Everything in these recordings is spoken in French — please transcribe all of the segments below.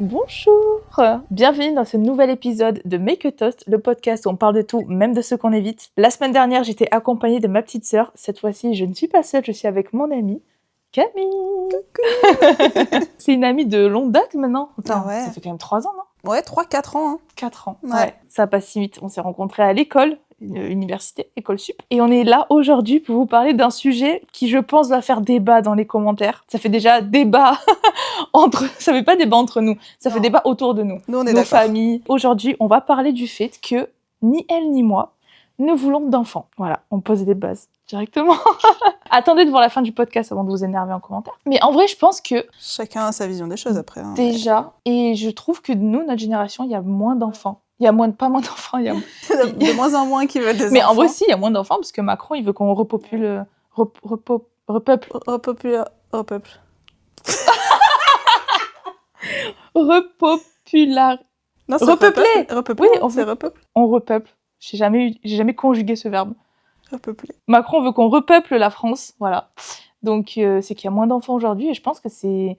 Bonjour! Bienvenue dans ce nouvel épisode de Make a Toast, le podcast où on parle de tout, même de ce qu'on évite. La semaine dernière, j'étais accompagnée de ma petite sœur. Cette fois-ci, je ne suis pas seule, je suis avec mon amie, Camille! Coucou! C'est une amie de longue date maintenant. Attends, ouais. Ça fait quand même 3 ans, non? Ouais, 3-4 ans. Hein. 4 ans. Ouais. Ça passe si vite. On s'est rencontrés à l'école, université, école sup. Et on est là aujourd'hui pour vous parler d'un sujet qui, je pense, va faire débat dans les commentaires. Ça fait déjà débat ça fait pas débat entre nous, ça fait débat autour de nous. Nous, on est nos d'accord. familles. Aujourd'hui, on va parler du fait que ni elle ni moi ne voulons d'enfants. Voilà, on pose des bases directement. Attendez de voir la fin du podcast avant de vous énerver en commentaire. Mais en vrai, je pense que Chacun a sa vision des choses après. Hein, déjà, et je trouve que nous, notre génération, il y a moins d'enfants. Il y a pas moins d'enfants, il y a de moins en moins qui veulent des enfants. Mais en vrai, si, il y a moins d'enfants parce que Macron, il veut qu'on repopule... repeuple. Repopulaire. Non, c'est repeupler. Repeupler. Oui, c'est repeuple. On repeuple. J'ai jamais conjugué ce verbe. Repeupler. Macron veut qu'on repeuple la France, voilà. Donc c'est qu'il y a moins d'enfants aujourd'hui et je pense que c'est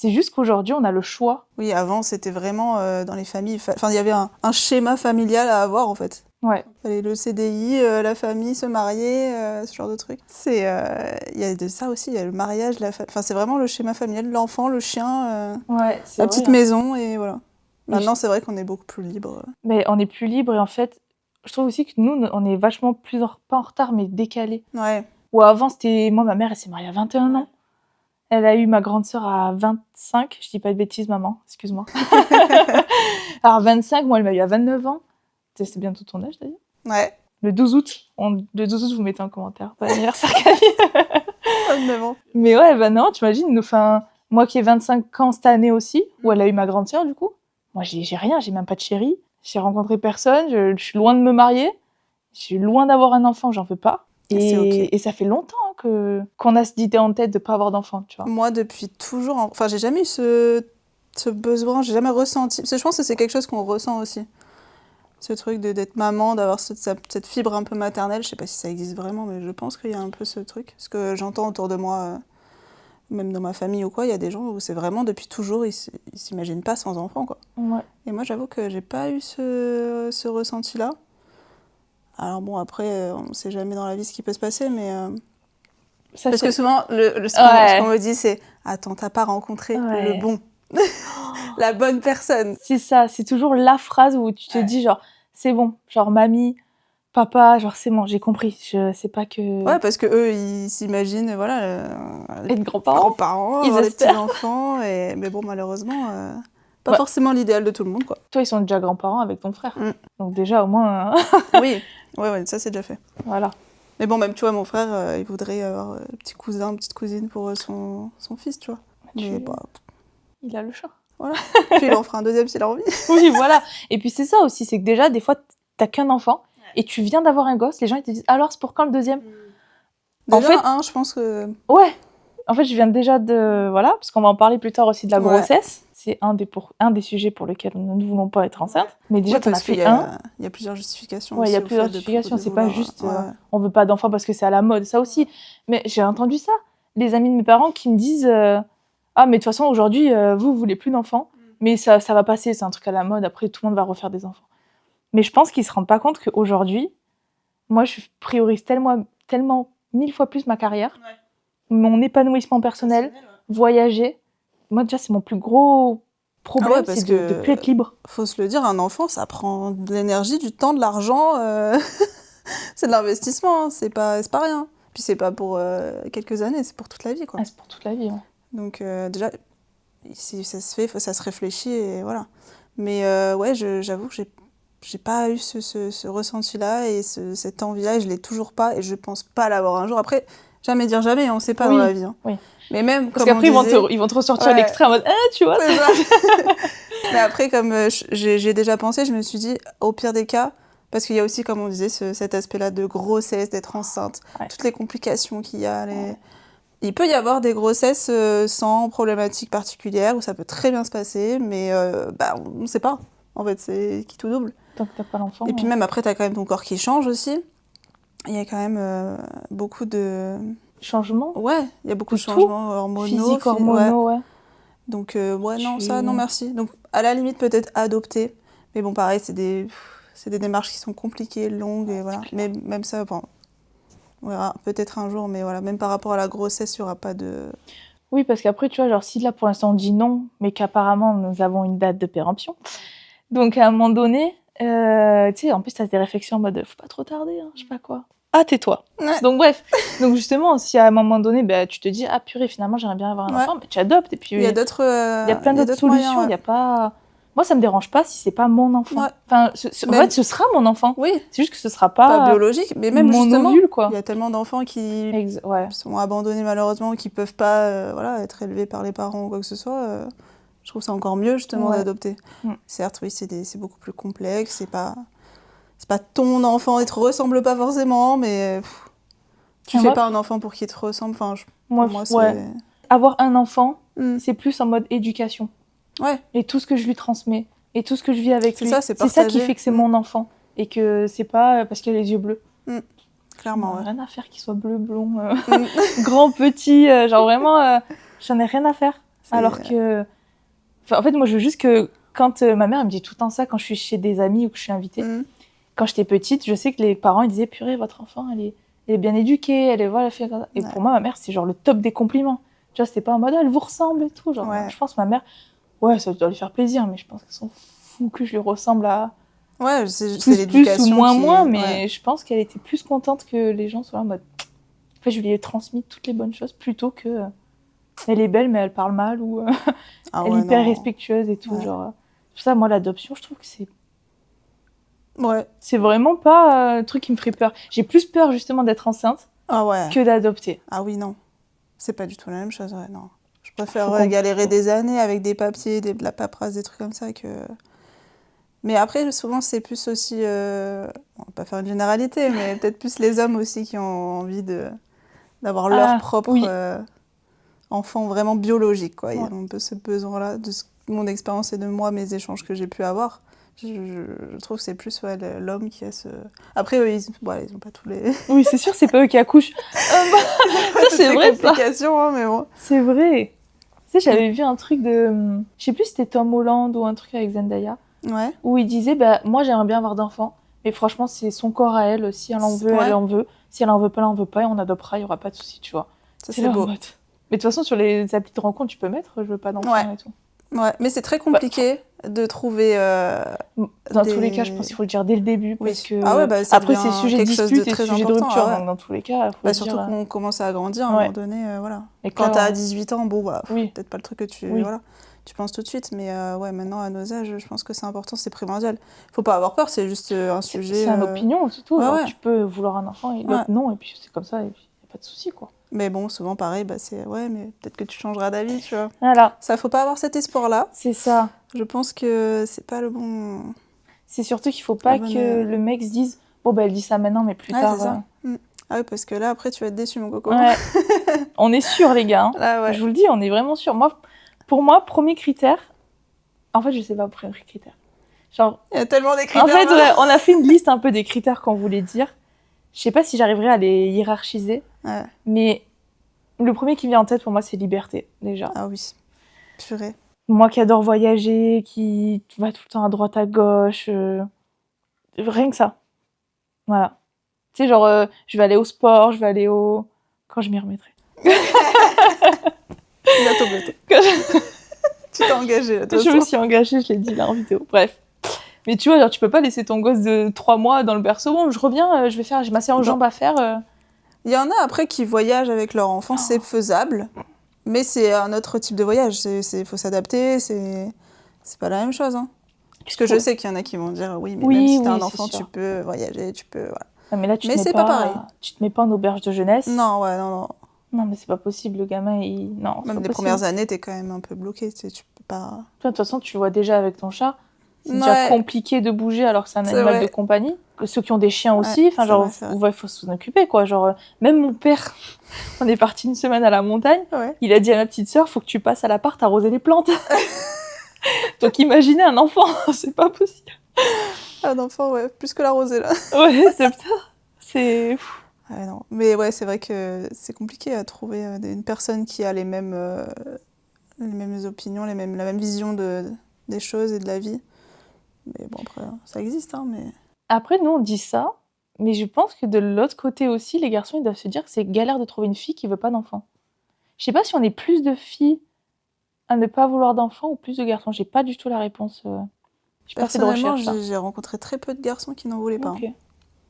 juste qu'aujourd'hui on a le choix. Oui, avant c'était vraiment dans les familles. Enfin, il y avait un schéma familial à avoir en fait. Ouais. Fallait le CDI, la famille, se marier, ce genre de trucs. Il y a de ça aussi, il y a le mariage, enfin c'est vraiment le schéma familial, l'enfant, le chien, ouais, la petite maison et voilà. Maintenant c'est vrai qu'on est beaucoup plus libre. Mais on est plus libre et en fait, je trouve aussi que nous on est vachement plus pas en retard mais décalé. Ouais. Ou avant c'était moi ma mère elle s'est mariée à 21 ans. Elle a eu ma grande sœur à 25, je dis pas de bêtises maman, excuse-moi. Alors 25, moi elle m'a eu à 29 ans. C'est bientôt ton âge d'ailleurs. Ouais. Le 12 août. Le 12 août, vous mettez en commentaire. Bon anniversaire, Camille. 29 ans. Mais ouais, bah non, tu imagines, moi qui ai 25 ans cette année aussi, où elle a eu ma grande sœur du coup. Moi j'ai rien, j'ai même pas de chérie. J'ai rencontré personne, je suis loin de me marier. Je suis loin d'avoir un enfant, j'en veux pas. Et ça fait longtemps qu'on a cette idée en tête de pas avoir d'enfant, tu vois. Moi, depuis toujours... Enfin, j'ai jamais eu ce besoin, j'ai jamais ressenti... Parce que je pense que c'est quelque chose qu'on ressent aussi. Ce truc d'être maman, d'avoir cette fibre un peu maternelle. Je sais pas si ça existe vraiment, mais je pense qu'il y a un peu ce truc. Parce que j'entends autour de moi, même dans ma famille ou quoi, il y a des gens où c'est vraiment depuis toujours, ils s'imaginent pas sans enfant, quoi. Ouais. Et moi, j'avoue que j'ai pas eu ce ressenti-là. Alors bon, après, on sait jamais dans la vie ce qui peut se passer, mais... Parce que souvent, ce qu'on me dit, c'est « Attends, t'as pas rencontré le bon, la bonne personne. » C'est ça, c'est toujours la phrase où tu te dis genre « C'est bon, genre mamie, papa, genre c'est bon, j'ai compris, je sais pas que... » Ouais, parce que eux ils s'imaginent, voilà... être grands-parents, avoir des petits-enfants, mais bon, malheureusement, pas forcément l'idéal de tout le monde, quoi. Toi, ils sont déjà grands-parents avec ton frère. Donc déjà, au moins... Oui, ouais, ça c'est déjà fait. Voilà. Mais bon, même, tu vois, mon frère, il voudrait avoir un petit cousin, une petite cousine pour son fils, tu vois. Mais bah... Il a le choix. Voilà. Puis il en fera un deuxième s'il a envie. Oui, voilà. Et puis c'est ça aussi, c'est que déjà, des fois, t'as qu'un enfant et tu viens d'avoir un gosse, les gens ils te disent « Alors, c'est pour quand le deuxième ?» Déjà, en fait, je pense que... Ouais. En fait, je viens déjà de... Voilà, parce qu'on va en parler plus tard aussi de la grossesse. C'est un des sujets pour lesquels nous ne voulons pas être enceintes. Mais déjà, t'en as fait un. Il y a plusieurs justifications. Ouais, il y a plusieurs justifications. C'est pas juste on veut pas d'enfants parce que c'est à la mode, ça aussi. Mais j'ai entendu ça. Les amis de mes parents qui me disent ah, mais de toute façon, aujourd'hui, vous voulez plus d'enfants. Mais ça va passer, c'est un truc à la mode. Après, tout le monde va refaire des enfants. Mais je pense qu'ils se rendent pas compte qu'aujourd'hui, moi, je priorise tellement 1000 fois plus ma carrière, mon épanouissement personnel, voyager. Moi, déjà, c'est mon plus gros problème, c'est de plus être libre. Faut se le dire, un enfant, ça prend de l'énergie, du temps, de l'argent. C'est de l'investissement, hein, c'est pas rien. Puis c'est pas pour quelques années, c'est pour toute la vie, quoi. Ah, c'est pour toute la vie, ouais. Donc déjà, si ça se fait, ça se réfléchit et voilà. Mais ouais, j'avoue que j'ai pas eu ce ressenti-là et cette envie-là, et je l'ai toujours pas, et je pense pas l'avoir un jour. Après, jamais dire jamais, on sait pas dans la vie. Hein. Oui. Mais même, parce qu'après, ils vont te ressortir l'extrait en mode « tu vois ?» Mais après, comme j'ai déjà pensé, je me suis dit, au pire des cas, parce qu'il y a aussi, comme on disait, cet aspect-là de grossesse, d'être enceinte, toutes les complications qu'il y a. Il peut y avoir des grossesses sans problématique particulière, où ça peut très bien se passer, mais on ne sait pas. En fait, c'est qui tout double. Tant que t'as pas l'enfant. Et puis même après, t'as quand même ton corps qui change aussi. Il y a quand même beaucoup de... Changements. Ouais, il y a beaucoup de changements hormonaux. Physiques, hormonaux, ouais. Donc, ouais, non, ça, non, merci. Donc, à la limite, peut-être adopter. Mais bon, pareil, c'est des démarches qui sont compliquées, longues, et voilà. Mais même ça, bon, on verra peut-être un jour, mais voilà, même par rapport à la grossesse, il n'y aura pas de... Oui, parce qu'après, tu vois, genre, si là, pour l'instant, on dit non, mais qu'apparemment, nous avons une date de péremption. Donc, à un moment donné, tu sais, en plus, t'as des réflexions en mode, faut pas trop tarder, hein, je sais pas quoi. Ah, tais-toi. Ouais. Donc, bref. Donc, justement, si à un moment donné, bah, tu te dis, ah, purée, finalement, j'aimerais bien avoir un enfant, bah, tu adoptes. Et puis, Il y a d'autres il y a plein d'autres solutions. moyens, Il y a pas... Moi, ça me dérange pas si c'est pas mon enfant. Ouais. Enfin, en fait, ce sera mon enfant. Oui. C'est juste que ce sera pas biologique, mais même mon justement, ovule, quoi. il y a tellement d'enfants qui Ouais. sont abandonnés malheureusement, qui peuvent pas voilà, être élevés par les parents ou quoi que ce soit. Je trouve ça encore mieux justement d'adopter. Certes, oui, c'est beaucoup plus complexe, c'est pas ton enfant, il te ressemble pas forcément, mais tu fais pas un enfant pour qu'il te ressemble. Enfin, pour moi, c'est... Avoir un enfant, c'est plus en mode éducation. Ouais. Et tout ce que je lui transmets, et tout ce que je vis avec lui, c'est ça qui fait que c'est mon enfant. Et que c'est pas parce qu'il a les yeux bleus. Clairement, J'en ai rien à faire qu'il soit bleu, blond, grand, petit, genre vraiment, j'en ai rien à faire. Alors que... Enfin, en fait, moi, je veux juste que quand ma mère elle me dit tout le temps ça, quand je suis chez des amis ou que je suis invitée, quand j'étais petite, je sais que les parents ils disaient, purée, votre enfant, elle est bien éduquée, elle est, voilà, elle fait... Et pour moi, ma mère, c'est genre le top des compliments. Tu vois, c'était pas en mode, elle vous ressemble et tout. Genre, je pense que ma mère, ouais, ça doit lui faire plaisir, mais je pense qu'elle s'en fout que je lui ressemble à... Ouais, c'est plus l'éducation ou moins, mais je pense qu'elle était plus contente que les gens soient en mode... En fait, je lui ai transmis toutes les bonnes choses plutôt que... Elle est belle, mais elle parle mal, ou elle est hyper respectueuse et tout. Genre, pour ça, moi, l'adoption, je trouve que c'est... C'est vraiment pas un truc qui me ferait peur. J'ai plus peur, justement, d'être enceinte que d'adopter. Ah oui, non. C'est pas du tout la même chose, non. Je préfère galérer des années avec des papiers, de la paperasse, des trucs comme ça que... Mais après, souvent, c'est plus aussi... On va pas faire une généralité, mais peut-être plus les hommes aussi qui ont envie d'avoir leur propre enfant vraiment biologique, quoi. Ils ont un peu ce besoin-là, de mon expérience et de moi, mes échanges que j'ai pu avoir. Je trouve que c'est plus l'homme qui a ce... Après, eux, ils ont pas tous les... Oui, c'est sûr, c'est pas eux qui accouchent. C'est vrai, complications, hein, mais bon. C'est vrai. Tu sais, j'avais vu un truc de... Je sais plus si c'était Tom Holland ou un truc avec Zendaya. Ouais. Où il disait, bah, moi, j'aimerais bien avoir d'enfants. Mais franchement, c'est son corps à elle. Si elle en veut, elle en veut. Si elle en veut pas, elle en veut pas. Et on adoptera, il y aura pas de souci, tu vois. Ça, c'est beau. Mais de toute façon, sur les applis de rencontre, tu peux mettre je veux pas d'enfants et tout. Ouais, mais c'est très compliqué de trouver... Dans tous les cas, je pense qu'il faut le dire dès le début. Parce que... après, c'est sujet de dispute et sujet de rupture. Donc, dans tous les cas, il faut surtout dire... qu'on commence à grandir, à un moment donné, voilà. Et quand t'as 18 ans, bon, peut-être pas le truc que tu... Oui. Voilà. Tu penses tout de suite, mais maintenant, à nos âges, je pense que c'est important, c'est primordial. Faut pas avoir peur, c'est juste un sujet... C'est une opinion, c'est tout. Tu peux vouloir un enfant et l'autre non, et puis c'est comme ça, et puis y a pas de souci, quoi. Mais bon, souvent, pareil, c'est... Ouais, mais peut-être que tu changeras d'avis, tu vois. Voilà. Ça, faut pas avoir cet espoir-là. C'est ça. Je pense que c'est pas le bon... C'est surtout qu'il faut pas que le mec se dise « Bon, bah, elle dit ça maintenant, mais plus tard... » c'est ça. Ah oui, parce que là, après, tu vas être déçu, mon coco. Ouais. On est sûr, les gars. Hein. Là, je vous le dis, on est vraiment sûr. Pour moi, premier critère... En fait, je sais pas, premier critère. Genre... Il y a tellement des critères. En fait, on a fait une liste un peu des critères qu'on voulait dire. Je sais pas si j'arriverai à les hiérarchiser. Ouais. Mais le premier qui me vient en tête, pour moi, c'est liberté, déjà. Ah oui. Purée. Moi qui adore voyager, qui va tout le temps à droite, à gauche... Rien que ça. Voilà. Tu sais, genre, je vais aller au sport, je vais aller au... Quand je m'y remettrai. Bientôt. Tu t'es engagée, là, de toute façon. Je me suis engagée, je l'ai dit là en vidéo. Bref. Mais tu vois, genre, tu peux pas laisser ton gosse de 3 mois dans le berceau. Bon, je reviens, j'ai ma séance jambes à faire. Il y en a, après, qui voyagent avec leur enfant, c'est faisable. Mais c'est un autre type de voyage. Faut s'adapter, c'est pas la même chose, hein. Parce que je sais qu'il y en a qui vont dire oui, mais même si t'as un enfant, tu peux voyager, tu peux... Voilà. Non, mais là, c'est pas pareil. Tu te mets pas en auberge de jeunesse. Non, non. Non, mais c'est pas possible, le gamin, Non, même les premières années, t'es quand même un peu bloqué, tu peux pas... Toi, de toute façon, tu le vois déjà avec ton chat. C'est déjà compliqué de bouger alors que c'est un animal de compagnie. Ceux qui ont des chiens aussi, enfin, genre, il faut s'en occuper, quoi. Genre, même mon père, on est parti une semaine à la montagne, il a dit à ma petite sœur, faut que tu passes à l'appart arroser les plantes. Donc, imaginez un enfant, c'est pas possible. Un enfant, plus que l'arroser, là. Ouais, c'est... Ouais, non. Mais ouais, c'est vrai que c'est compliqué à trouver une personne qui a les mêmes les mêmes opinions, la même vision des choses et de la vie. Mais bon, après, ça existe, hein, mais... Après, nous, on dit ça, mais je pense que de l'autre côté aussi, les garçons, ils doivent se dire que c'est galère de trouver une fille qui veut pas d'enfant. Je sais pas si on est plus de filles à ne pas vouloir d'enfants ou plus de garçons. J'ai pas du tout la réponse. J'ai pas fait de Personnellement, recherche, là. j'ai rencontré très peu de garçons qui n'en voulaient pas. Ok. Hein.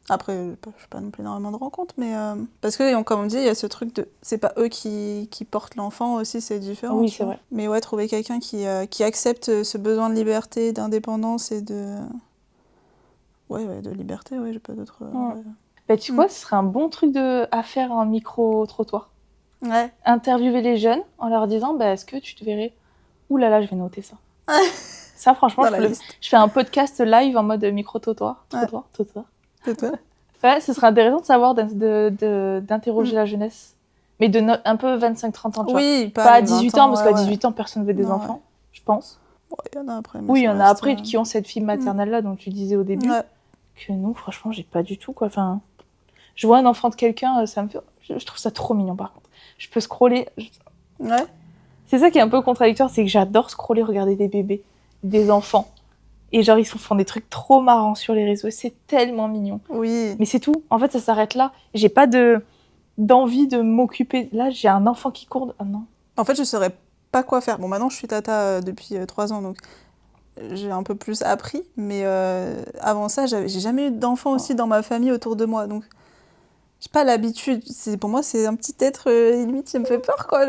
Après, je fais pas non plus énormément de rencontres, mais... parce que, comme on dit, il y a ce truc de... C'est pas eux qui portent l'enfant aussi, c'est différent. Oui, tu c'est vois. vrai. Mais ouais, trouver quelqu'un qui accepte ce besoin de liberté, d'indépendance et de... Ouais, de liberté, ouais, j'ai pas d'autre... Ouais. Bah, tu vois, ce serait un bon truc à faire un micro-trottoir. Ouais. Interviewer les jeunes en leur disant, bah, est-ce que tu te verrais... Ouh là là, je vais noter ça. Ça, franchement, je fais un podcast live en mode micro-trottoir. Trottoir. C'est toi. Ouais, ce serait intéressant de savoir, d'interroger la jeunesse. Mais un peu 25-30 ans, tu vois. Oui, Pas à 18 ans, parce qu'à 18 ans, personne ne veut des Non, enfants, je pense. Ouais, il y en a après. Oui, il y en a après qui ont cette fibre maternelle-là dont tu disais au début. Ouais. Que non, franchement, j'ai pas du tout, quoi. Enfin, je vois un enfant de quelqu'un, ça me fait... Je trouve ça trop mignon, par contre. Je peux scroller... Ouais. C'est ça qui est un peu contradictoire, c'est que j'adore scroller, regarder des bébés, des enfants. Et genre, ils font des trucs trop marrants sur les réseaux. C'est tellement mignon. Oui. Mais c'est tout. En fait, ça s'arrête là. J'ai pas d'envie de m'occuper. Là, j'ai un enfant qui court. Ah non. En fait, je saurais pas quoi faire. Bon, maintenant, je suis tata depuis 3 ans, donc j'ai un peu plus appris. Mais avant ça, j'ai jamais eu d'enfant aussi dans ma famille autour de moi. Donc, j'ai pas l'habitude. Pour moi, c'est un petit être limite qui me fait peur, quoi.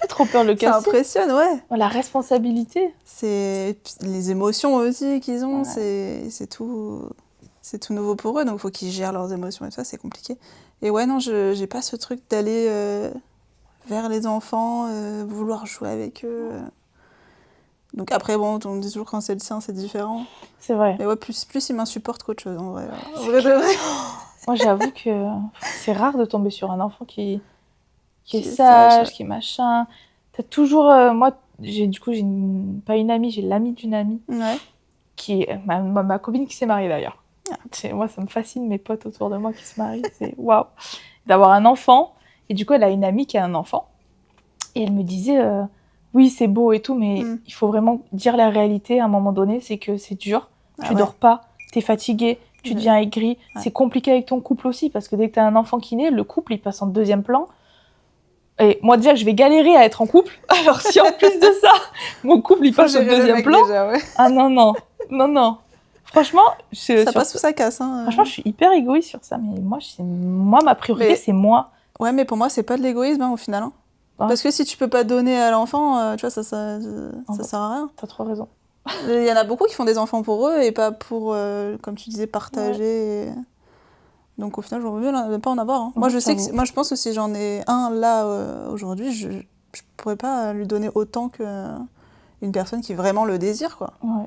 Trop peur de le casser. Ça impressionne, ouais. La responsabilité. C'est les émotions aussi qu'ils ont. Ouais. C'est tout nouveau pour eux, donc il faut qu'ils gèrent leurs émotions et tout ça, c'est compliqué. Et ouais, non, j'ai pas ce truc d'aller vers les enfants, vouloir jouer avec eux. Donc après, bon, on dit toujours quand c'est le sien, c'est différent. C'est vrai. Mais ouais, plus il m'insupporte qu'autre chose, en vrai. En vrai de vrai. Moi, j'avoue que c'est rare de tomber sur un enfant qui est sage, qui est machin. T'as toujours... moi, j'ai pas une amie, j'ai l'amie d'une amie. Ouais. Qui est ma copine qui s'est mariée, d'ailleurs. Moi, ça me fascine, mes potes autour de moi qui se marient. C'est waouh. D'avoir un enfant. Et du coup, elle a une amie qui a un enfant. Et elle me disait... oui, c'est beau et tout, mais il faut vraiment dire la réalité à un moment donné, c'est que c'est dur. Tu dors pas, t'es fatigué, tu deviens aigri. Ouais. C'est compliqué avec ton couple aussi, parce que dès que t'as un enfant qui naît, le couple, il passe en deuxième plan. Et moi, déjà, je vais galérer à être en couple. Alors, si en plus de ça, mon couple, il passe au deuxième plan... Déjà, ouais. Ah non. Franchement... ça passe ou ça casse. Hein, Franchement, je suis hyper égoïste sur ça, mais moi ma priorité, c'est moi. Ouais, mais pour moi, c'est pas de l'égoïsme, au final. Hein. Parce que si tu peux pas donner à l'enfant, tu vois, ça sert à rien. T'as trop raison. Il y en a beaucoup qui font des enfants pour eux et pas pour, comme tu disais, partager. Ouais. Et... Donc au final, j'aurais mieux ne pas en avoir. Hein. Moi, je pense que si j'en ai un là aujourd'hui, je pourrais pas lui donner autant qu'une personne qui vraiment le désire, quoi. Ouais.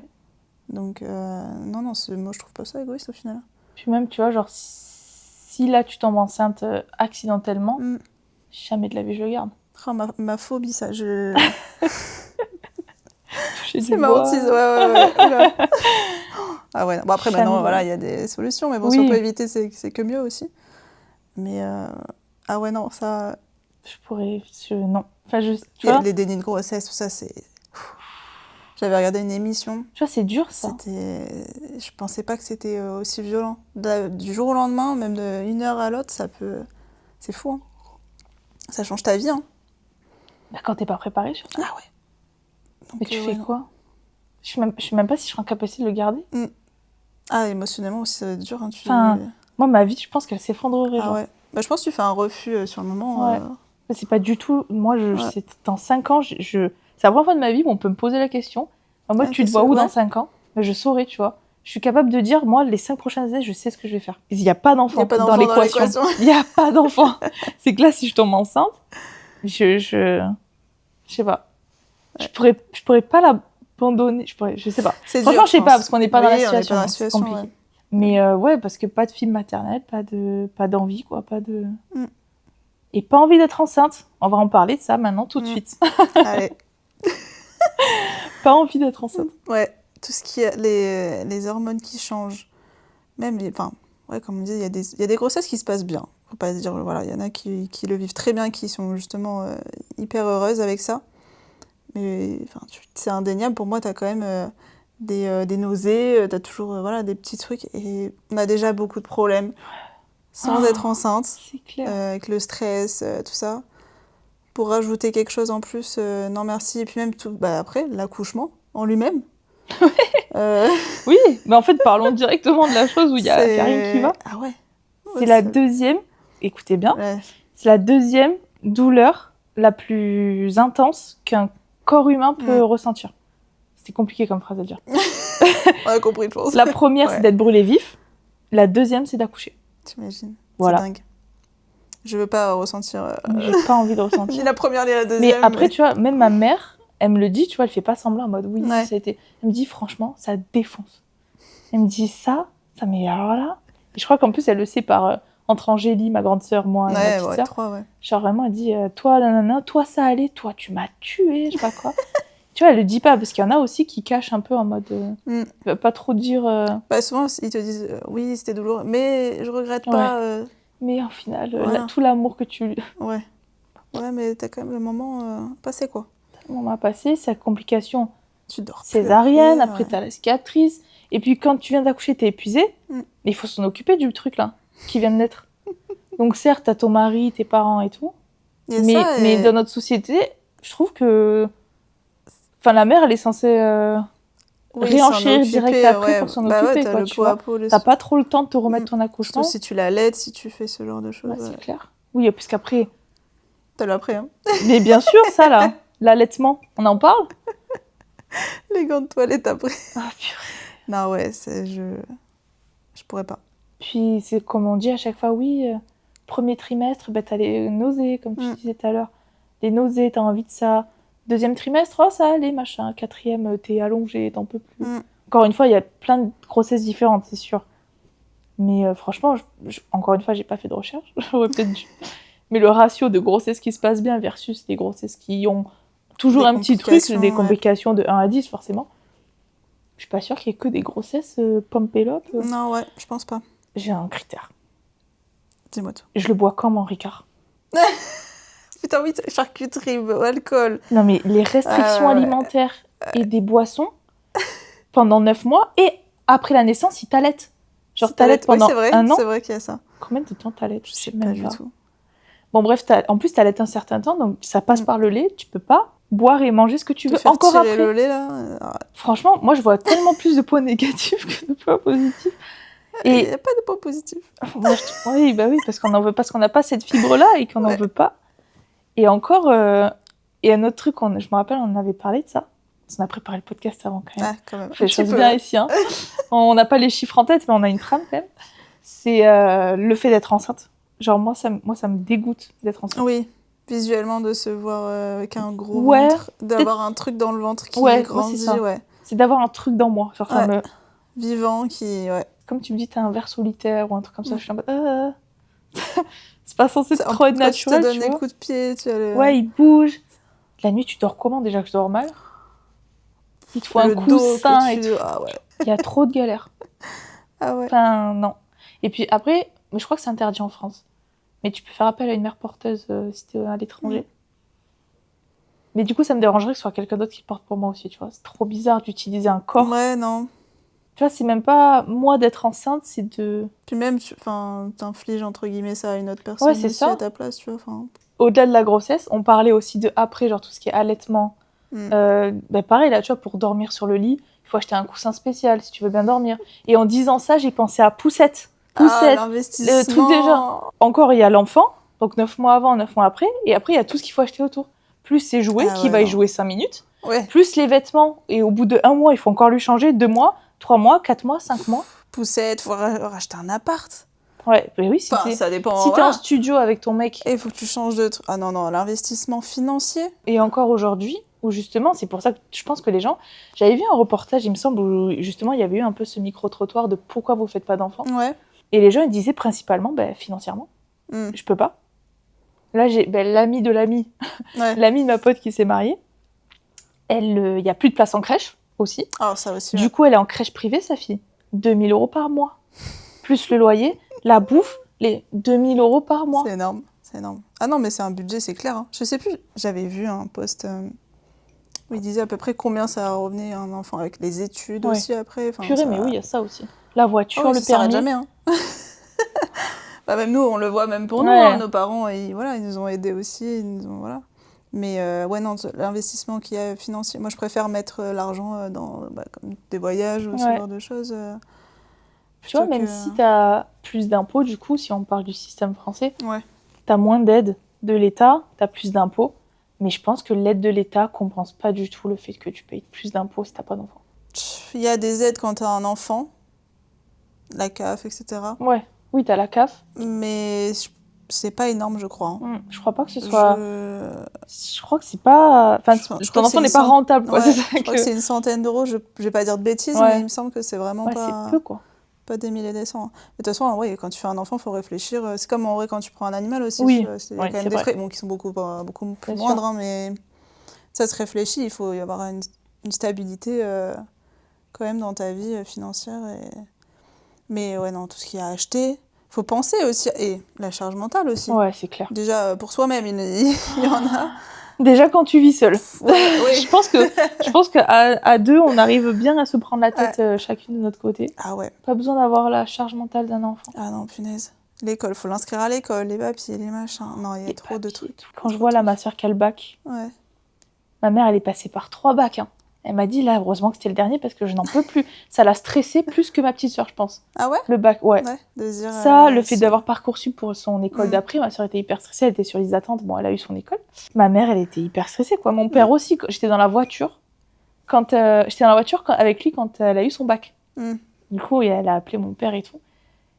Donc non, moi je trouve pas ça égoïste au final. Puis même, tu vois, genre si là tu tombes enceinte accidentellement, jamais de la vie je le garde. Oh, ma phobie, ça, c'est ma hantise, ouais. Ah ouais, bon après maintenant, voilà, il y a des solutions, mais bon, si on peut éviter, c'est que mieux aussi. Mais, ah ouais, non, ça... non. Enfin, tu vois, les dénis de grossesse, tout ça, c'est... J'avais regardé une émission. Tu vois, c'est dur, ça. Je pensais pas que c'était aussi violent. Du jour au lendemain, même d'une heure à l'autre, ça peut... C'est fou, hein. Ça change ta vie, hein. Bah, quand t'es pas préparé sur ça. Ah ouais. Donc, mais tu fais quoi ? Je sais même pas si je serai en capacité de le garder. Ah, émotionnellement aussi, ça va être dur. Hein, Enfin, moi, ma vie, je pense qu'elle s'effondrerait. Ah ouais. Bah, je pense que tu fais un refus sur le moment. Ouais. C'est pas du tout... Moi, c'est dans 5 ans, c'est la première fois de ma vie où on peut me poser la question. En mode, tu te vois où dans 5 ans ? Bah, je saurais, tu vois. Je suis capable de dire, moi, les 5 prochaines années, je sais ce que je vais faire. Il n'y a pas d'enfant dans l'équation. Il n'y a pas d'enfant. C'est que là, si je tombe enceinte, je sais pas. Je pourrais pas l'abandonner. Je sais pas. Franchement, je sais pas, parce qu'on n'est pas dans la situation. C'est compliqué. Ouais. Mais ouais, parce que pas de fibre maternelle, pas d'envie, quoi. Et pas envie d'être enceinte. On va en parler de ça maintenant, tout de suite. Allez. Pas envie d'être enceinte. Ouais, tout ce qui est les hormones qui changent. Même, comme on dit, il y a des grossesses qui se passent bien. Faut pas se dire, voilà, il y en a qui le vivent très bien, qui sont justement hyper heureuses avec ça. Mais c'est indéniable, pour moi, t'as quand même des nausées, t'as toujours des petits trucs. Et on a déjà beaucoup de problèmes sans être enceinte, C'est clair. avec le stress, tout ça. Pour rajouter quelque chose en plus, non merci. Et puis même après, l'accouchement en lui-même. Oui, mais en fait, parlons directement de la chose où il y a rien qui va. Ah ouais. C'est la deuxième, écoutez bien, c'est la deuxième douleur la plus intense qu'un corps humain peut ressentir. C'était compliqué comme phrase à dire. On a compris, je pense. La première, c'est d'être brûlé vif. La deuxième, c'est d'accoucher. T'imagines. Voilà. C'est dingue. Je veux pas ressentir... J'ai pas envie de ressentir. Ni la première, ni la deuxième. Mais après, tu vois, même ma mère, elle me le dit, tu vois, elle fait pas semblant en mode oui, Ouais. ça a été... Elle me dit, franchement, ça défonce. Elle me dit ça mais alors là... Et je crois qu'en plus, elle le sait par... entre Angélie, ma grande sœur, moi et ma petite sœur. 3, ouais. Genre vraiment, elle dit, toi, nanana, toi, ça allait, toi, tu m'as tué, je sais pas quoi. Tu vois, elle le dit pas, parce qu'il y en a aussi qui cachent un peu en mode... Il va pas trop dire... Bah, souvent, ils te disent, oui, c'était douloureux, mais je regrette pas... Mais au final, voilà. tout l'amour que tu... Ouais, mais t'as quand même le moment passé, quoi. Le moment passé, sa complication tu dors césarienne, après t'as la cicatrice, et puis quand tu viens d'accoucher, t'es épuisée, mais il faut s'en occuper du truc, là, qui vient de naître. Donc certes, t'as ton mari, tes parents et tout, mais dans notre société, je trouve que... Enfin, la mère, elle est censée réenchérir direct après pour s'en occuper, t'as quoi, le tu vois. T'as pas trop le temps de te remettre ton accouchement. Surtout si tu l'allaites, si tu fais ce genre de choses. C'est clair. Oui, parce qu'après... T'as l'après, hein. Mais bien sûr, ça, là, l'allaitement, on en parle. Les gants de toilette après. Ah, purée. Non, ouais, je pourrais pas. Puis, c'est comme on dit à chaque fois, oui, premier trimestre, t'as les nausées, comme tu disais tout à l'heure. Les nausées, t'as envie de ça. Deuxième trimestre, oh, ça allait, machin. Quatrième, t'es allongée, t'en peux plus. Encore une fois, il y a plein de grossesses différentes, c'est sûr. Mais franchement, encore une fois, j'ai pas fait de recherche. J'aurais peut-être dû. Mais le ratio de grossesses qui se passent bien versus les grossesses qui ont toujours un petit truc, des complications de 1 à 10, forcément. Je suis pas sûre qu'il y ait que des grossesses pompélope. Non, ouais, je pense pas. J'ai un critère. Dis-moi tout. Je le bois comme en Ricard. Putain, oui, charcuterie, alcool. Non, mais les restrictions alimentaires et des boissons pendant 9 mois et après la naissance, ils t'allaitent. Genre, t'allaites pendant un an. C'est vrai qu'il y a ça. Combien de temps t'allaites? Je sais pas du tout. Bon, bref, en plus, t'allaites un certain temps, donc ça passe par le lait. Tu peux pas boire et manger ce que tu veux encore après. Le lait, là. Franchement, moi, je vois tellement plus de points négatifs que de points positifs. Il n'y a pas de points positifs. Oui, parce qu'on en veut pas, parce qu'on n'a pas cette fibre-là et qu'on n'en veut pas. Et encore, et un autre truc, je me rappelle, on en avait parlé de ça. On a préparé le podcast avant quand même. Ah, quand même. On fait les choses bien ici. Hein. On n'a pas les chiffres en tête, mais on a une trame quand même. C'est le fait d'être enceinte. Genre, moi, ça me dégoûte d'être enceinte. Oui, visuellement, de se voir avec un gros ventre, d'avoir un truc dans le ventre qui grandit. C'est ça. C'est d'avoir un truc dans moi. Genre, vivant, qui... Comme tu me dis, t'as un ver solitaire ou un truc comme ça, je suis en mode... c'est pas censé trop être naturel, tu te donnes des coups de pied, tu as Ouais, il bouge. La nuit, tu dors comment déjà que je dors mal? Il te faut un coussin et tout. Ah ouais. Il y a trop de galères. Ah ouais. Enfin, non. Et puis après, mais je crois que c'est interdit en France. Mais tu peux faire appel à une mère porteuse si t'es à l'étranger. Mais du coup, ça me dérangerait que ce soit quelqu'un d'autre qui le porte pour moi aussi, tu vois. C'est trop bizarre d'utiliser un corps. Ouais, non. Tu vois, c'est même pas moi d'être enceinte, c'est de... Puis même, t'infliges entre guillemets ça à une autre personne aussi ça. À ta place, tu vois. Au-delà de la grossesse, on parlait aussi de après, genre tout ce qui est allaitement. Pareil, là, tu vois, pour dormir sur le lit, il faut acheter un coussin spécial si tu veux bien dormir. Et en disant ça, j'ai pensé à Poussette. Poussette, l'investissement. Le truc déjà. Encore, il y a l'enfant, donc 9 mois avant, 9 mois après. Et après, il y a tout ce qu'il faut acheter autour. Plus ses jouets, qui va y jouer 5 minutes. Ouais. Plus les vêtements. Et au bout de 1 mois, il faut encore lui changer. 2 mois, 3 mois, 4 mois, 5 mois. Poussette, faut racheter un appart. Ouais, mais oui, ça dépend. Si t'es en studio avec ton mec. Et il faut que tu changes de truc. Ah non, l'investissement financier. Et encore aujourd'hui, où justement, c'est pour ça que je pense que les gens... J'avais vu un reportage, il me semble, où justement, il y avait eu un peu ce micro-trottoir de pourquoi vous faites pas d'enfants. Ouais. Et les gens, ils disaient principalement, financièrement. Je peux pas. Là, j'ai l'amie de l'amie, l'amie de ma pote qui s'est mariée. Il y a plus de place en crèche aussi. Oh, ça aussi. Du coup, elle est en crèche privée, sa fille. 2 000 € par mois. Plus le loyer, la bouffe, les 2 000 € par mois. C'est énorme. Ah non, mais c'est un budget, c'est clair. Hein. Je sais plus, j'avais vu un post où Il disait à peu près combien ça revenait un enfant avec les études aussi après. Enfin, Purée, ça... mais oui, il y a ça aussi. La voiture, le ça s'arrête permis. jamais, hein. Bah, même nous, on le voit même pour nous. Hein, nos parents, ils nous ont aidés aussi. Ils nous ont, voilà. Mais non, l'investissement qu'il y a financier, moi je préfère mettre l'argent dans comme des voyages ou ce genre de choses. Tu vois, même si tu as plus d'impôts, du coup, si on parle du système français, tu as moins d'aide de l'État, tu as plus d'impôts. Mais je pense que l'aide de l'État compense pas du tout le fait que tu payes plus d'impôts si t'as pas d'enfant. Il y a des aides quand tu as un enfant, la CAF, etc. Oui, tu as la CAF. Mais c'est pas énorme, je crois. Je crois pas que ce soit... Je crois que c'est pas... Enfin, ton enfant n'est pas rentable, quoi. Je crois que c'est une centaine d'euros, je vais pas dire de bêtises, mais il me semble que c'est vraiment pas... c'est peu, quoi. Pas des milliers et des cents. De toute façon, quand tu fais un enfant, il faut réfléchir. C'est comme en vrai quand tu prends un animal aussi. Il y a quand même des frais qui sont beaucoup plus moindres, hein, mais ça se réfléchit. Il faut y avoir une stabilité quand même dans ta vie financière. Mais non, tout ce qu'il y a à acheter, il faut penser aussi. Et la charge mentale aussi. Ouais, c'est clair. Déjà, pour soi-même, il y en a. Déjà quand tu vis seule. Je pense qu'à deux, on arrive bien à se prendre la tête chacune de notre côté. Ah ouais. Pas besoin d'avoir la charge mentale d'un enfant. Ah non, punaise. L'école, faut l'inscrire à l'école, les papiers, les machins. Non, il y a trop de trucs. Quand je vois là ma soeur qui a le bac, ma mère, elle est passée par 3 bacs. Hein. Elle m'a dit, là, heureusement que c'était le dernier parce que je n'en peux plus. Ça l'a stressée plus que ma petite soeur, je pense. Ah ouais? Le bac, ouais. Ça, le fait d'avoir Parcoursup pour son école d'après, ma soeur était hyper stressée, elle était sur liste d'attente. Bon, elle a eu son école. Ma mère, elle était hyper stressée, quoi. Mon père aussi, j'étais dans la voiture. Avec lui quand elle a eu son bac. Du coup, elle a appelé mon père et tout.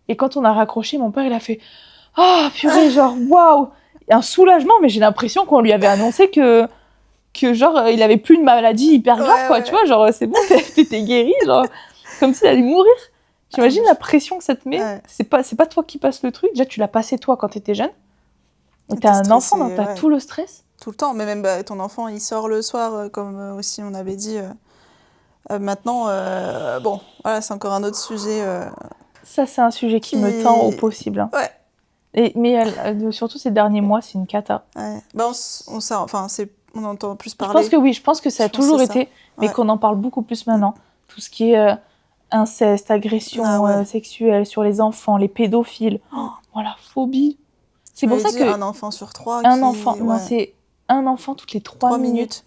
Et quand on a raccroché, mon père, il a fait « Ah, purée, genre, waouh !» Un soulagement, mais j'ai l'impression qu'on lui avait annoncé que genre, il avait plus une maladie hyper grave, quoi, tu vois, genre, c'est bon, t'étais guéri, genre, comme s'il allait mourir. T'imagines la pression que ça te met? C'est pas toi qui passes le truc, déjà, tu l'as passé toi quand t'étais jeune. Et t'as un enfant, donc t'as tout le stress. Tout le temps, mais même ton enfant, il sort le soir, comme aussi on avait dit. Maintenant, bon, voilà, c'est encore un autre sujet. Ça, c'est un sujet qui me tend au possible. Hein. Mais surtout ces derniers mois, c'est une cata. Ouais. Bah, on entend plus parler. Je pense que ça a toujours été, mais qu'on en parle beaucoup plus maintenant. Tout ce qui est inceste, agression sexuelle sur les enfants, les pédophiles, la phobie. C'est pour ça que un enfant sur 3 c'est un enfant toutes les 3 minutes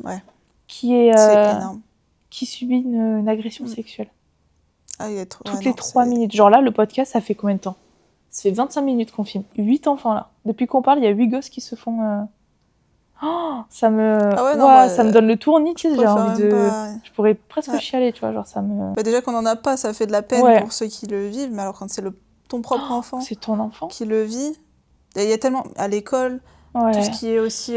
qui est énorme. Qui subit une agression sexuelle. Ah, toutes les 3 minutes. Genre là, le podcast, ça fait combien de temps? Ça fait 25 minutes qu'on filme. 8 enfants là. Depuis qu'on parle, il y a 8 gosses qui se font... ça me... ça me donne le tournis, tu sais, j'ai envie de... Je pourrais presque chialer, tu vois, genre ça me... Bah déjà qu'on en a pas, ça fait de la peine pour ceux qui le vivent, mais alors quand c'est ton propre enfant... C'est ton enfant. Qui le vit, il y a tellement... À l'école, tout ce qui est aussi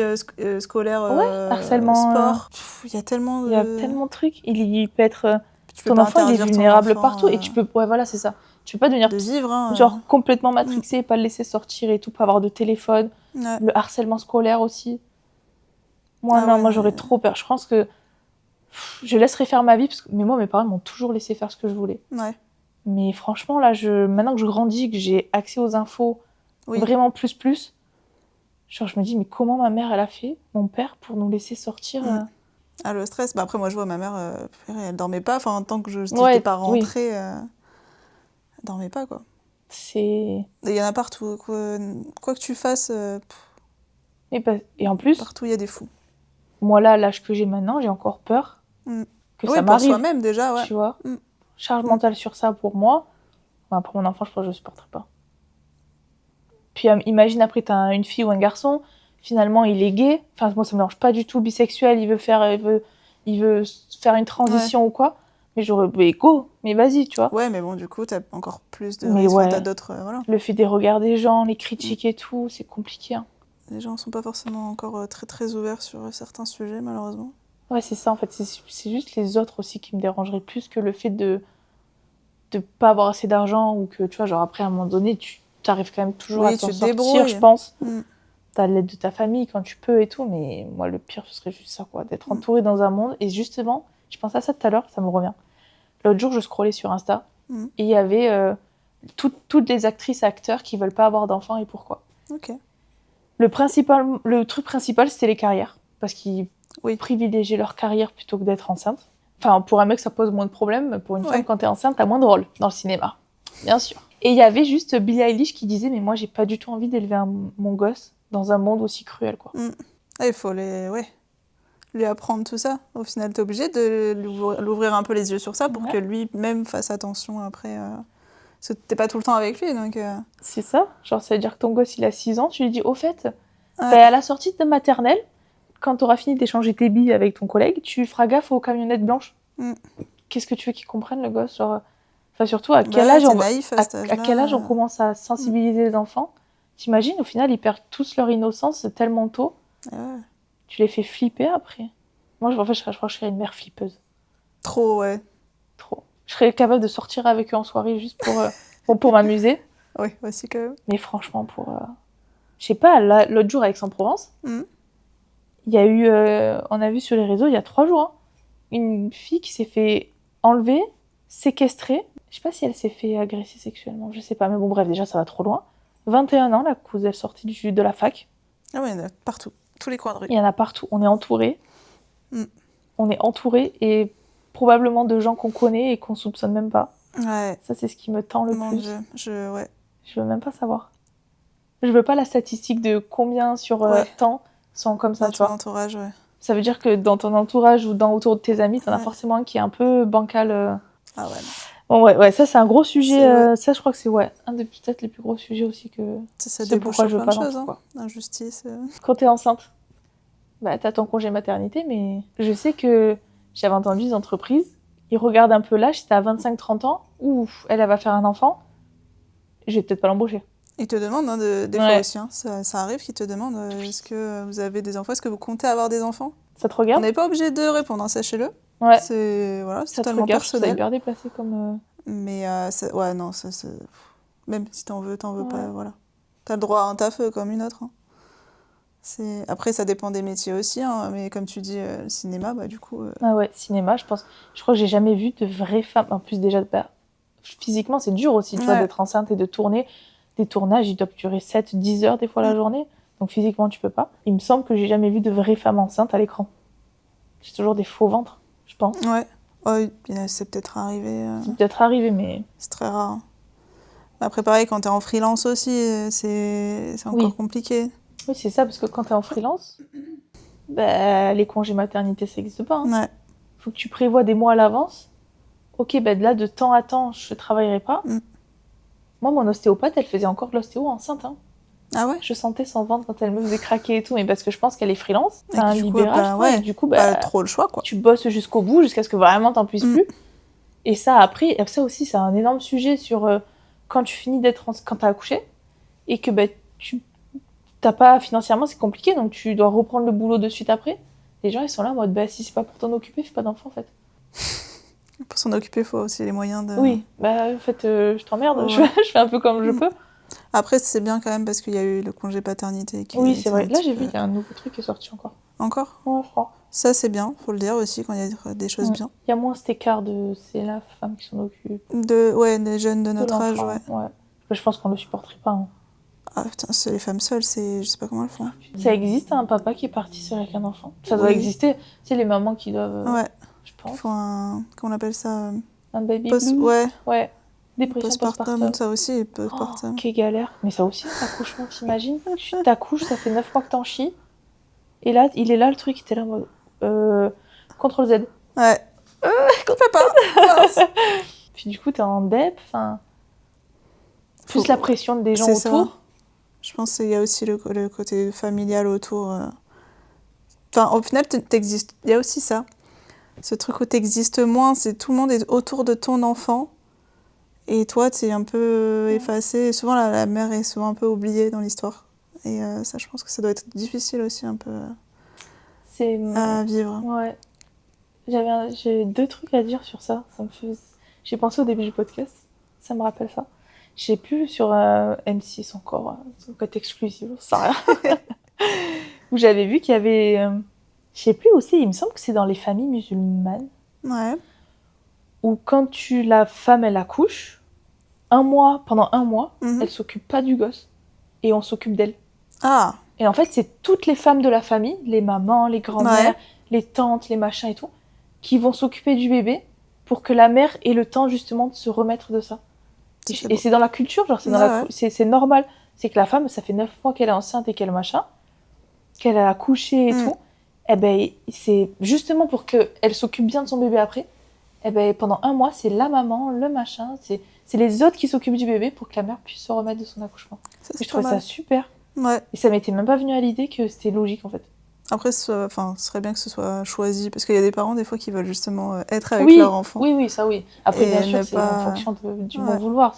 scolaire, harcèlement, sport, il y a tellement de... Il y a tellement de trucs. Il peut être... Ton enfant, il est vulnérable partout, et tu peux... Ouais, voilà, c'est ça. Tu peux pas devenir genre complètement matrixé et pas le laisser sortir et tout, pas avoir de téléphone. Le harcèlement scolaire aussi. Moi j'aurais trop peur. Je pense que je laisserais faire ma vie, mais moi mes parents m'ont toujours laissé faire ce que je voulais. Mais franchement là, maintenant que je grandis, que j'ai accès aux infos vraiment plus, genre je me dis mais comment ma mère elle a fait, mon père, pour nous laisser sortir Ah, le stress. Après moi je vois ma mère, elle dormait pas, enfin tant que je n'étais pas rentrée, elle dormait pas quoi. Il y en a partout, quoi que tu fasses. Et en plus, partout il y a des fous. Moi là, l'âge que j'ai maintenant, j'ai encore peur que ça m'arrive. Pour soi-même déjà, tu vois. Charge mentale sur ça pour moi. Enfin, pour mon enfant, je pense que je ne supporterai pas. Puis imagine après, tu as une fille ou un garçon, finalement il est gay. Enfin, moi ça me dérange pas du tout, bisexuel, il veut faire une transition ou quoi. Mais j'aurais go, mais vas-y, tu vois. Ouais, mais bon, du coup, t'as encore plus de... t'as d'autres... voilà. Le fait des regards des gens, les critiques et tout, c'est compliqué. Hein. Les gens sont pas forcément encore très très ouverts sur certains sujets, malheureusement. Ouais, c'est ça, en fait. C'est juste les autres aussi qui me dérangeraient plus que le fait de pas avoir assez d'argent ou que, tu vois, genre après, à un moment donné, tu arrives quand même toujours à t'en sortir, je pense. T'as l'aide de ta famille quand tu peux et tout, mais moi, le pire, ce serait juste ça, quoi. D'être entourée dans un monde. Et justement, je pensais à ça tout à l'heure, ça me revient. L'autre jour, je scrollais sur Insta et il y avait toutes les actrices, acteurs qui veulent pas avoir d'enfants et pourquoi. Ok. Le truc principal, c'était les carrières. Parce qu'ils privilégier leur carrière plutôt que d'être enceinte. Enfin, pour un mec, ça pose moins de problèmes. Pour une femme, quand t'es enceinte, t'as moins de rôle dans le cinéma. Bien sûr. Et il y avait juste Billie Eilish qui disait « Mais moi, j'ai pas du tout envie d'élever mon gosse dans un monde aussi cruel, quoi. » Il faut lui apprendre tout ça. Au final, t'es obligé de l'ouvrir un peu les yeux sur ça pour que lui-même fasse attention après. Parce que t'es pas tout le temps avec lui, donc... C'est ça. Genre, ça veut dire que ton gosse, il a 6 ans, tu lui dis « Au fait, à la sortie de maternelle, quand t'auras fini d'échanger tes billes avec ton collègue, tu feras gaffe aux camionnettes blanches. Qu'est-ce que tu veux qu'il comprenne, le gosse, genre... Enfin, surtout, à quel âge à quel âge on commence à sensibiliser les enfants? T'imagines, au final, ils perdent tous leur innocence tellement tôt. Tu les fais flipper après. Moi, en fait, je crois que je serais une mère flippeuse. Trop. Je serais capable de sortir avec eux en soirée juste pour m'amuser. Oui, aussi quand même. Mais franchement, je sais pas, l'autre jour, à Aix-en-Provence, il y a eu... on a vu sur les réseaux, il y a 3 jours, une fille qui s'est fait enlever, séquestrer. Je sais pas si elle s'est fait agresser sexuellement, je sais pas. Mais bon, bref, déjà, ça va trop loin. 21 ans, la cousine sortie de la fac. Ah ouais, il y en a partout. Tous les coins de rue. Il y en a partout. On est entourés. On est entourés et probablement de gens qu'on connaît et qu'on soupçonne même pas. Ouais. Ça, c'est ce qui me tend le plus. Dieu. Je veux même pas savoir. Je veux pas la statistique de combien sur temps sont comme ça, dans tu vois. ton entourage, Ça veut dire que dans ton entourage ou autour de tes amis, t'en as forcément un qui est un peu bancal. Ah ouais. Bon, ouais, ça, c'est un gros sujet. Ça, je crois que c'est un des peut-être les plus gros sujets aussi que... Ça débouche sur plein de choses, injustice. Quand t'es enceinte, t'as ton congé maternité, mais je sais que j'avais entendu des entreprises, ils regardent un peu l'âge, si t'as 25-30 ans, ouf, elle va faire un enfant, je vais peut-être pas l'embaucher. Ils te demandent des fois aussi, ça arrive qu'ils te demandent est-ce que vous avez des enfants, est-ce que vous comptez avoir des enfants? Ça te regarde? On n'est pas obligé de répondre, sachez-le. Ouais. C'est totalement personnel. C'est hyper déplacé comme... Mais même si t'en veux pas, voilà. T'as le droit à un taf comme une autre. Après, ça dépend des métiers aussi, mais comme tu dis, le cinéma, du coup... Ah ouais, cinéma, je crois que j'ai jamais vu de vraies femmes. En plus, déjà, physiquement, c'est dur aussi, tu vois, d'être enceinte et de tourner. Des tournages, ils doivent durer 7-10 heures des fois la journée. Donc physiquement, tu peux pas. Il me semble que j'ai jamais vu de vraies femmes enceintes à l'écran. C'est toujours des faux ventres, je pense. Ouais. Oh, c'est peut-être arrivé. C'est peut-être arrivé, mais... C'est très rare. Après, pareil, quand t'es en freelance aussi, c'est encore compliqué. Oui, c'est ça, parce que quand t'es en freelance, les congés maternité, ça n'existe pas. Ouais. Faut que tu prévois des mois à l'avance. Ok, là, de temps à temps, je travaillerai pas. Moi, mon ostéopathe, elle faisait encore de l'ostéo enceinte. Ah ouais? Je sentais son ventre quand elle me faisait craquer et tout, mais parce que je pense qu'elle est freelance. T'as un libérage, libéral, et du coup, pas trop le choix, quoi. Tu bosses jusqu'au bout, jusqu'à ce que vraiment t'en puisses plus. Et ça, après, ça aussi, c'est un énorme sujet sur quand tu finis quand t'as accouché, et que t'as pas, financièrement, c'est compliqué, donc tu dois reprendre le boulot de suite après. Les gens, ils sont là en mode, si c'est pas pour t'en occuper, fais pas d'enfant, en fait. Pour s'en occuper, il faut aussi les moyens de... Oui, en fait, je t'emmerde, je fais un peu comme je peux. Après, c'est bien quand même, parce qu'il y a eu le congé paternité. Oui, c'est vrai. Là, j'ai vu, il y a un nouveau truc qui est sorti encore. Encore? Ouais, je crois. Ça, c'est bien, faut le dire aussi, quand il y a des choses bien. Il y a moins cet écart c'est la femme qui s'en occupe. Des jeunes de notre âge, ouais. Je pense qu'on le supporterait pas. Ah putain, les femmes seules, je sais pas comment elles font. Ça existe, un papa qui est parti seul avec un enfant? Ça doit exister. Tu sais, les mamans qui doivent... je pense. Il faut comment on appelle ça? Un baby blues? Ouais. Dépression postpartum. Ça aussi, postpartum. Quelle galère. Mais ça aussi, un accouchement, t'imagines? Tu t'accouches, ça fait 9 mois que t'en chies. Et là, il est là, le truc, t'es là en mode... CTRL Z. Ouais. Papa. Puis du coup, t'es en dep, plus la pression des gens autour. Ça. Je pense qu'il y a aussi le côté familial autour. Enfin, au final, t'existes. Il y a aussi ça. Ce truc où t'existes moins, c'est tout le monde est autour de ton enfant. Et toi, t'es un peu effacé. Et souvent, la mère est souvent un peu oubliée dans l'histoire. Et ça, je pense que ça doit être difficile aussi un peu à vivre. Ouais. J'ai 2 trucs à dire sur ça. J'ai pensé au début du podcast. Ça me rappelle ça. J'ai plus sur M6 encore, son côté exclusif, ça rien. Où j'avais vu qu'il y avait, je sais plus aussi, il me semble que c'est dans les familles musulmanes. Ouais. Où quand la femme elle accouche, pendant un mois, elle s'occupe pas du gosse et on s'occupe d'elle. Ah. Et en fait, c'est toutes les femmes de la famille, les mamans, les grands-mères, les tantes, les machins et tout, qui vont s'occuper du bébé pour que la mère ait le temps justement de se remettre de ça. Et c'est dans la culture, genre c'est normal. C'est que la femme, ça fait 9 mois qu'elle est enceinte et qu'elle machin, qu'elle a accouché et tout. Eh ben, c'est justement pour qu'elle s'occupe bien de son bébé après. Eh ben, pendant 1 mois, c'est la maman, le machin, c'est les autres qui s'occupent du bébé pour que la mère puisse se remettre de son accouchement. Et je trouvais ça super. Ouais. Et ça m'était même pas venu à l'idée que c'était logique en fait. Après, ce serait bien que ce soit choisi, parce qu'il y a des parents des fois qui veulent justement être avec leur enfant. Oui, ça oui. Après, bien sûr, c'est en fonction du bon vouloir.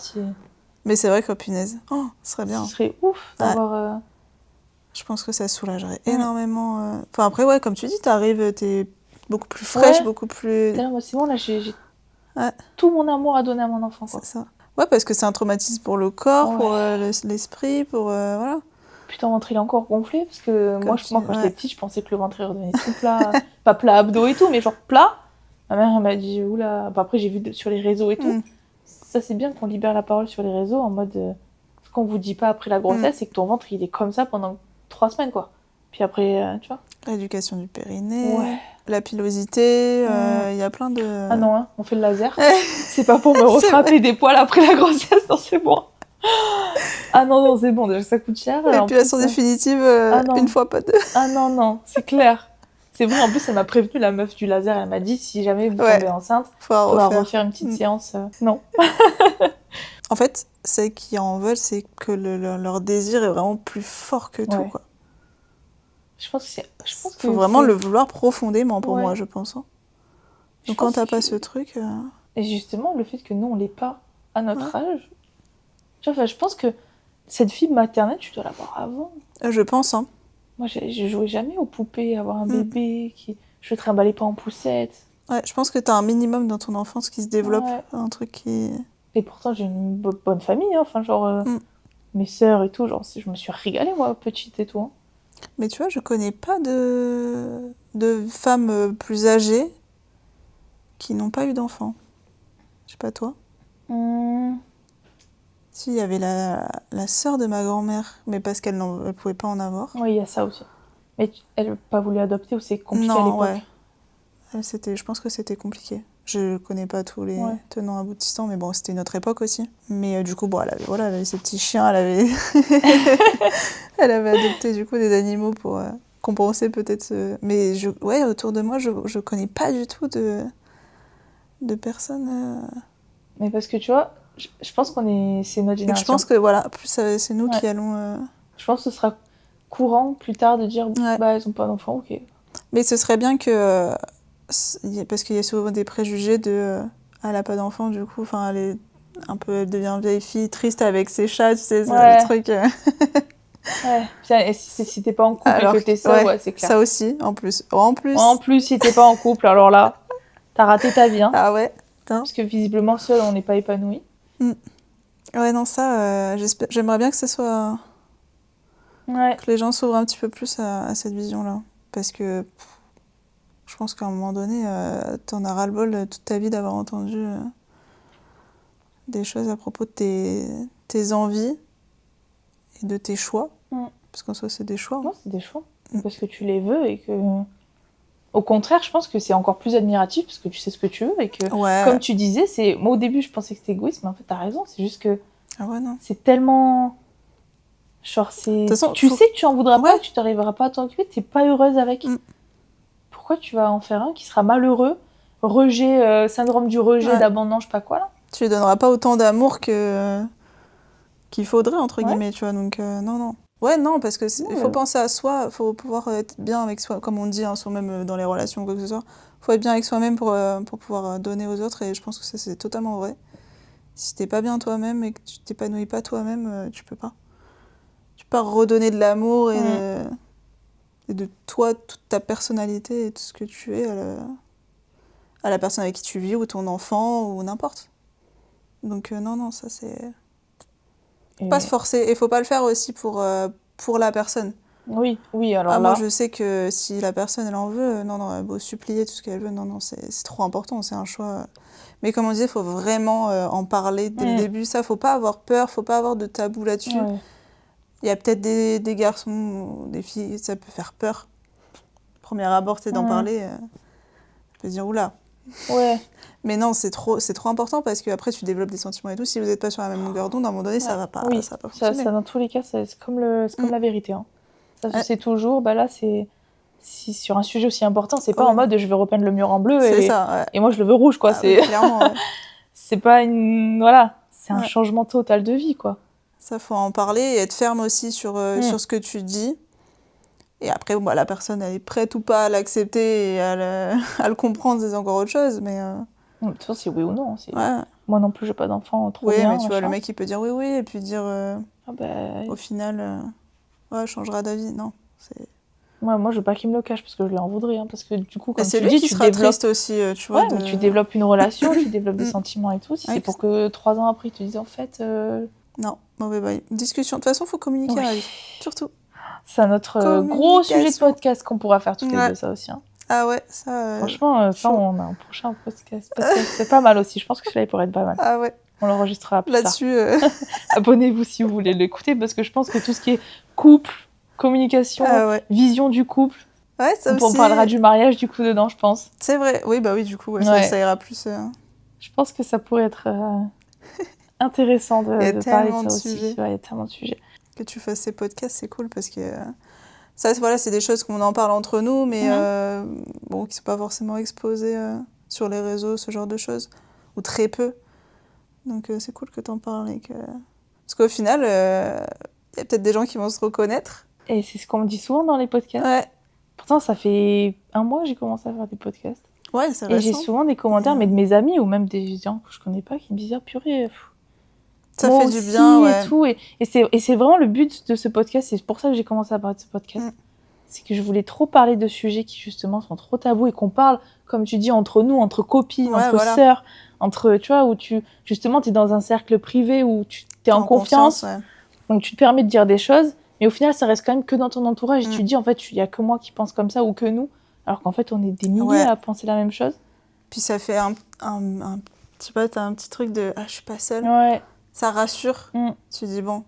Mais c'est vrai que, punaise, ce serait bien. Ce serait ouf d'avoir... Je pense que ça soulagerait énormément. Enfin, après, ouais, comme tu dis, t'es beaucoup plus fraîche, beaucoup plus... Moi, c'est bon, là, j'ai tout mon amour à donner à mon enfant, quoi. C'est ça. Ouais, parce que c'est un traumatisme pour le corps, pour l'esprit, pour... voilà. Putain, mon ventre, il est encore gonflé, parce que moi, quand j'étais petite, je pensais que le ventre, il redevenait tout plat. Pas plat abdos et tout, mais genre plat. Ma mère, elle m'a dit, oula... Enfin, après, j'ai vu sur les réseaux et tout. Ça, c'est bien qu'on libère la parole sur les réseaux, en mode... ce qu'on vous dit pas après la grossesse, c'est que ton ventre, il est comme ça pendant 3 semaines, quoi. Puis après, tu vois. L'éducation du périnée, la pilosité, il y a plein de... Ah non, on fait le laser. C'est pas pour me rattraper des poils après la grossesse, non, c'est bon. Ah non, c'est bon, déjà ça coûte cher. L'épilation définitive, une fois, pas deux. Ah non, c'est clair. C'est vrai, en plus, elle m'a prévenu, la meuf du laser, elle m'a dit, si jamais vous tombez enceinte, il faudra refaire une petite séance. Non. En fait, celles qui en veulent, c'est que leur désir est vraiment plus fort que tout, quoi. Je pense que faut vraiment le vouloir profondément pour moi, je pense. Donc quand t'as pas ce truc... Et justement, le fait que nous, on l'ait pas à notre âge... Tu vois, je pense que cette fibre maternelle, tu dois l'avoir avant. Je pense, hein. Moi, je jouais jamais aux poupées, avoir un bébé qui... Je trimballais pas en poussette. Ouais, je pense que t'as un minimum dans ton enfance qui se développe, un truc qui... Et pourtant, j'ai une bonne famille, hein. Enfin, genre... mes sœurs et tout, genre, je me suis régalée, moi, petite et tout. Hein. Mais tu vois, je connais pas de femmes plus âgées qui n'ont pas eu d'enfants. Je sais pas, toi. Si, il y avait la sœur de ma grand-mère, mais parce qu'elle ne pouvait pas en avoir. Oui, il y a ça aussi. Mais elle n'a pas voulu adopter ou c'est compliqué à l'époque? Je pense que c'était compliqué. Je connais pas tous les tenants aboutissants, mais bon, c'était une autre époque aussi. Mais du coup, bon, elle avait ses petits chiens, elle avait... elle avait adopté du coup des animaux pour compenser peut-être ce... Mais autour de moi, je connais pas du tout de personnes... Mais parce que tu vois, je pense c'est notre génération. Et je pense que voilà, plus c'est nous qui allons... Je pense que ce sera courant plus tard de dire, bah, elles ont pas d'enfants, ok. Mais ce serait bien que... parce qu'il y a souvent des préjugés de... elle a pas d'enfant, du coup, enfin, elle devient vieille fille, triste avec ses chats, tu sais, le truc... Et si t'es pas en couple et que t'es seule, c'est clair. Ça aussi, en plus. En plus, si t'es pas en couple, alors là, t'as raté ta vie. Hein. Ah ouais. Parce que visiblement, seul, on n'est pas épanoui. Ouais, non, ça, j'aimerais bien que ce soit... que les gens s'ouvrent un petit peu plus à cette vision-là. Parce que je pense qu'à un moment donné, t'en as ras-le-bol toute ta vie d'avoir entendu des choses à propos de tes envies et de tes choix. Parce qu'en soi, c'est des choix. Non, c'est des choix. Parce que tu les veux et que... Au contraire, je pense que c'est encore plus admiratif parce que tu sais ce que tu veux et que, comme tu disais, moi au début je pensais que c'était égoïste, mais en fait t'as raison, c'est juste que c'est tellement... Genre, tu sais que tu en voudras pas, que tu t'arriveras pas à t'en occuper, t'es pas heureuse avec. Pourquoi tu vas en faire un qui sera malheureux, syndrome du rejet, d'abandon, je sais pas quoi là. Tu lui donneras pas autant d'amour qu'il faudrait, entre guillemets, tu vois, donc non. Ouais, non, parce que il faut penser à soi, il faut pouvoir être bien avec soi, comme on dit, hein, même dans les relations ou quoi que ce soit. Il faut être bien avec soi-même pour pouvoir donner aux autres, et je pense que ça, c'est totalement vrai. Si t'es pas bien toi-même et que tu t'épanouis pas toi-même, tu peux pas. Tu peux pas redonner de l'amour et de toi, toute ta personnalité et tout ce que tu es à la personne avec qui tu vis, ou ton enfant, ou n'importe. Donc non, ça c'est... Pas se forcer, et faut pas le faire aussi pour la personne. Oui, alors là... Moi je sais que si la personne elle en veut, elle a beau supplier tout ce qu'elle veut, non, c'est trop important, c'est un choix. Mais comme on disait, il faut vraiment en parler dès le début, ça, faut pas avoir peur, faut pas avoir de tabou là-dessus. Il y a peut-être des garçons ou des filles, ça peut faire peur. premier abord, c'est d'en parler, je peux dire oula. Ouais. Mais non, c'est trop important parce qu'après, tu développes des sentiments et tout. Si vous n'êtes pas sur la même longueur d'onde, à un moment donné, ça va pas fonctionner. Ça, dans tous les cas, c'est comme la vérité. Hein. Ça se sait toujours. Bah là, si sur un sujet aussi important, c'est pas en mode je veux repeindre le mur en bleu et moi je le veux rouge, quoi. Oui, clairement, ouais. C'est pas une. Voilà, c'est un changement total de vie, quoi. Ça, faut en parler et être ferme aussi sur ce que tu dis. Et après, la personne, elle est prête ou pas à l'accepter et à le comprendre, c'est encore autre chose. Mais de toute façon, c'est oui ou non. Moi non plus, j'ai pas d'enfant, trop bien. Oui, mais tu vois, le mec, il peut dire oui, et puis dire au final, changera d'avis. Non, c'est... Moi, je veux pas qu'il me le cache parce que je lui en voudrais. Hein, parce que du coup, comme c'est tu lui dis, qui tu sera développes... triste aussi, tu vois. mais tu développes une relation, tu développes des sentiments et tout. Si c'est pour que 3 ans après, ils te disent en fait... Non, mauvais bail. Discussion. De toute façon, il faut communiquer à la vie. Surtout. C'est notre gros sujet de podcast qu'on pourra faire toutes les deux, ça aussi. Hein. Ah ouais, ça... Franchement, ça, on a un prochain podcast. C'est pas mal aussi. Je pense que celui-là, il pourrait être pas mal. Ah ouais. On l'enregistrera plus là-dessus, tard. Abonnez-vous si vous voulez l'écouter, parce que je pense que tout ce qui est couple, communication, vision du couple, ça aussi... on parlera du mariage, du coup, dedans, je pense. C'est vrai. Oui, du coup, ça ira plus... Je pense que ça pourrait être intéressant de parler de ça aussi. Il y a tellement de sujets. Que tu fasses ces podcasts, c'est cool, parce que... Ça, c'est des choses qu'on en parle entre nous, mais qui ne sont pas forcément exposées sur les réseaux, ce genre de choses, ou très peu. Donc c'est cool que tu en parles. Parce qu'au final, il y a peut-être des gens qui vont se reconnaître. Et c'est ce qu'on me dit souvent dans les podcasts. Ouais. Pourtant, ça fait 1 mois que j'ai commencé à faire des podcasts. Ouais, c'est récent. Et j'ai souvent des commentaires, mais de mes amis, ou même des gens que je connais pas, qui me disent « purée, ça fait du bien, et tout. » Et c'est vraiment le but de ce podcast, c'est pour ça que j'ai commencé à parler de ce podcast. C'est que je voulais trop parler de sujets qui, justement, sont trop tabous et qu'on parle, comme tu dis, entre nous, entre copines, entre sœurs, tu vois, où justement, tu es dans un cercle privé où tu es en confiance. Donc, tu te permets de dire des choses, mais au final, ça reste quand même que dans ton entourage. Et tu te dis, en fait, il n'y a que moi qui pense comme ça ou que nous, alors qu'en fait, on est des milliers à penser la même chose. Puis ça fait je sais pas, t'as un petit truc de « ah, je suis pas seule ». Ça rassure. Tu dis, bon,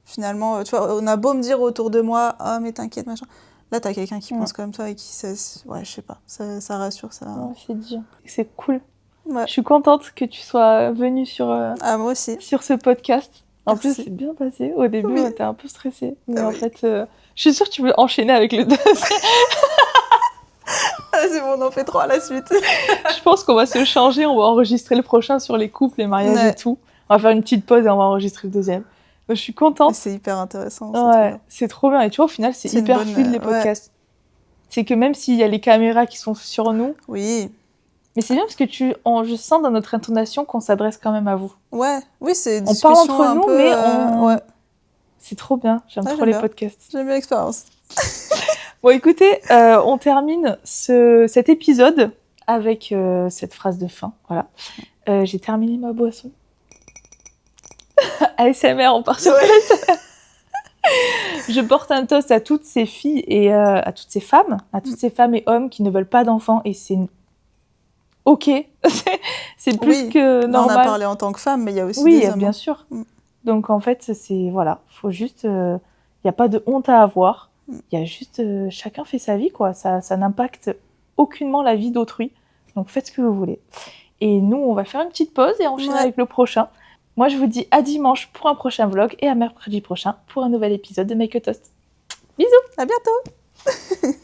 finalement, tu vois, on a beau me dire autour de moi « ah, mais t'inquiète, machin ». Là, t'as quelqu'un qui pense comme toi et qui sait... Ouais, je sais pas, ça rassure, ça... Ouais, c'est dur. C'est cool. Ouais. Je suis contente que tu sois venue sur, moi aussi. Sur ce podcast. En plus, c'est bien passé. Au début, t'es un peu stressée. Mais en fait, je suis sûre que tu veux enchaîner avec le deuxième. C'est bon, on en fait 3 à la suite. Je pense qu'on va se changer. On va enregistrer le prochain sur les couples, les mariages et tout. On va faire une petite pause et on va enregistrer le deuxième. Je suis contente. C'est hyper intéressant. C'est trop bien. Et tu vois, au final, c'est hyper fluide, les podcasts. C'est que même s'il y a les caméras qui sont sur nous... Oui. Mais c'est bien parce que je sens dans notre intonation qu'on s'adresse quand même à vous. Ouais. Oui, c'est une discussion on parle entre nous, peu, mais c'est trop bien. J'aime trop les podcasts. J'aime bien l'expérience. Bon, écoutez, on termine cet épisode avec cette phrase de fin. Voilà. J'ai terminé ma boisson. ASMR, on part sur ASMR. Je porte un toast à toutes ces filles et à toutes ces femmes et hommes qui ne veulent pas d'enfants, et c'est ok, c'est plus que normal. On a parlé en tant que femme, mais il y a aussi des hommes. Oui, bien sûr. Donc en fait, faut juste, il n'y a pas de honte à avoir. Il y a juste, chacun fait sa vie, quoi. Ça n'impacte aucunement la vie d'autrui. Donc faites ce que vous voulez. Et nous, on va faire une petite pause et enchaîner avec le prochain. Moi, je vous dis à dimanche pour un prochain vlog et à mercredi prochain pour un nouvel épisode de Make a Toast. Bisous, à bientôt.